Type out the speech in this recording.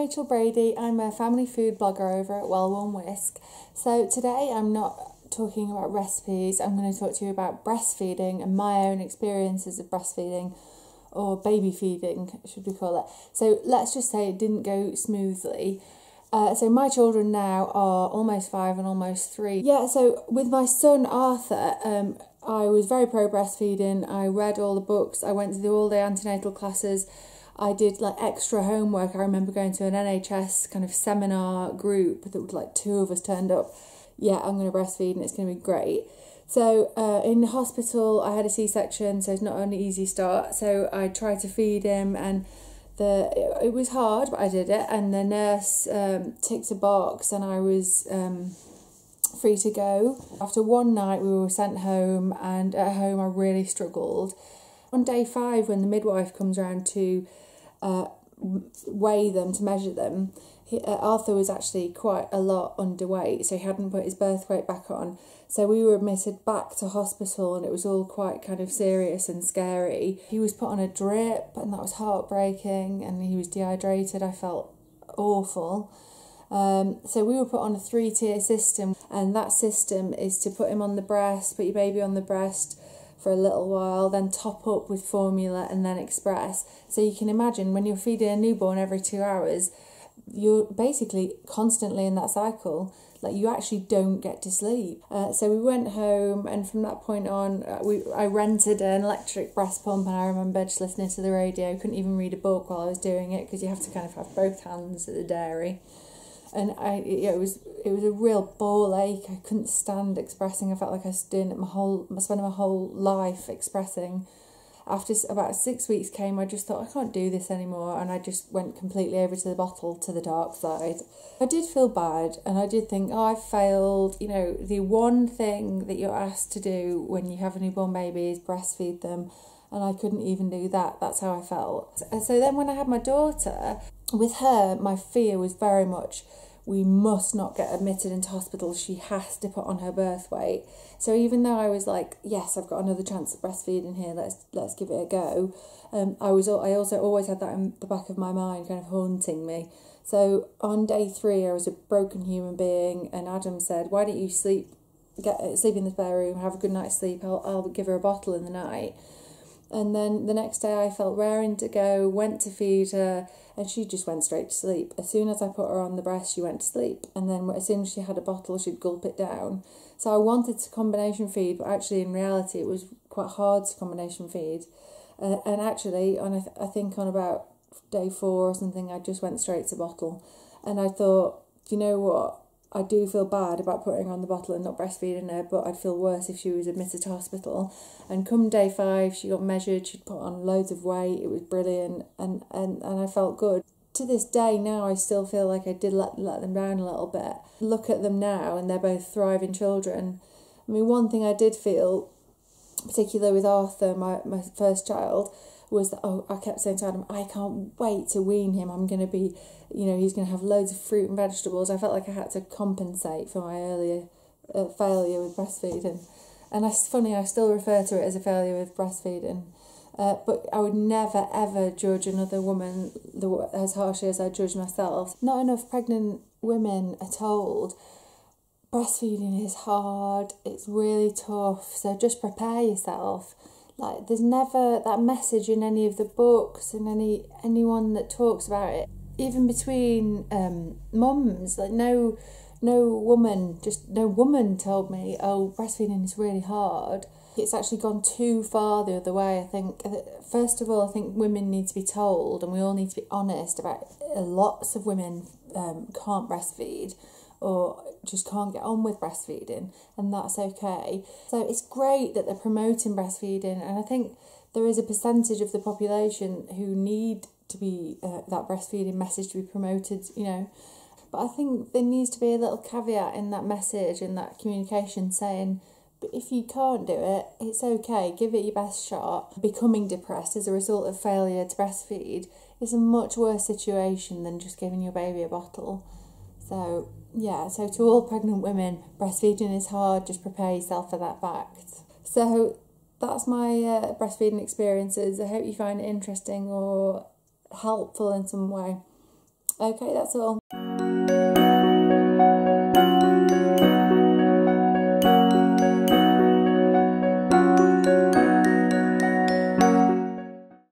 Rachel Brady. I'm a family food blogger over at Well Worn Whisk. So today I'm not talking about recipes, I'm going to talk to you about breastfeeding and my own experiences of breastfeeding, or baby feeding, should we call it. So let's just say it didn't go smoothly. So my children now are almost 5 and almost 3. Yeah, so with my son Arthur, I was very pro breastfeeding. I read all the books, I went to the all-day antenatal classes, I did like extra homework. I remember going to an NHS kind of seminar group that was like 2 of us turned up. Yeah, I'm going to breastfeed and it's going to be great. So in the hospital I had a C-section, so it's not an easy start. So I tried to feed him and it was hard, but I did it. And the nurse ticked a box and I was free to go. After one night we were sent home, and at home I really struggled. On day 5, when the midwife comes around to weigh them, to measure them, Arthur was actually quite a lot underweight, so he hadn't put his birth weight back on. So we were admitted back to hospital and it was all quite kind of serious and scary. He was put on a drip and that was heartbreaking, and he was dehydrated. I felt awful. So we were put on a 3-tier system, and that system is to put him on the breast, put your baby on the breast for a little while, then top up with formula and then express. So you can imagine when you're feeding a newborn every 2 hours, you're basically constantly in that cycle. Like, you actually don't get to sleep. So we went home, and from that point on I rented an electric breast pump, and I remember just listening to the radio. Couldn't even read a book while I was doing it because you have to kind of have both hands at the dairy. And it was a real ball ache. I couldn't stand expressing. I felt like I was spending my whole life expressing. After about 6 weeks came, I just thought, I can't do this anymore, and I just went completely over to the bottle, to the dark side. I did feel bad, and I did think, oh, I've failed. You know, the one thing that you're asked to do when you have a newborn baby is breastfeed them, and I couldn't even do that. That's how I felt. And so then when I had my daughter, with her, my fear was very much, we must not get admitted into hospital. She has to put on her birth weight. So even though I was like, yes, I've got another chance at breastfeeding here, let's give it a go. I also always had that in the back of my mind, kind of haunting me. So on day 3, I was a broken human being, and Adam said, "Why don't you sleep in the spare room, have a good night's sleep. I'll give her a bottle in the night." And then the next day I felt raring to go, went to feed her, and she just went straight to sleep. As soon as I put her on the breast, she went to sleep. And then as soon as she had a bottle, she'd gulp it down. So I wanted to combination feed, but actually in reality it was quite hard to combination feed. And actually, I think on about day 4 or something, I just went straight to bottle. And I thought, you know what? I do feel bad about putting her on the bottle and not breastfeeding her, but I'd feel worse if she was admitted to hospital. And come day 5, she got measured, she'd put on loads of weight, it was brilliant, and I felt good. To this day now, I still feel like I did let them down a little bit. Look at them now, and they're both thriving children. I mean, one thing I did feel, particularly with Arthur, my first child, was that, I kept saying to Adam, I can't wait to wean him. I'm going to be, he's going to have loads of fruit and vegetables. I felt like I had to compensate for my earlier failure with breastfeeding. And it's funny, I still refer to it as a failure with breastfeeding. But I would never, ever judge another woman as harshly as I judge myself. Not enough pregnant women are told breastfeeding is hard, it's really tough, so just prepare yourself. Like, there's never that message in any of the books and anyone that talks about it. Even between mums, like no woman told me, oh, breastfeeding is really hard. It's actually gone too far the other way. I think, first of all, I think women need to be told, and we all need to be honest about lots of women can't breastfeed, or just can't get on with breastfeeding, and that's okay. So it's great that they're promoting breastfeeding, and I think there is a percentage of the population who need to be that breastfeeding message to be promoted, But I think there needs to be a little caveat in that message, in that communication, saying, but if you can't do it, it's okay, give it your best shot. Becoming depressed as a result of failure to breastfeed is a much worse situation than just giving your baby a bottle. So to all pregnant women, breastfeeding is hard, just prepare yourself for that fact. So that's my breastfeeding experiences. I hope you find it interesting or helpful in some way. Okay, that's all.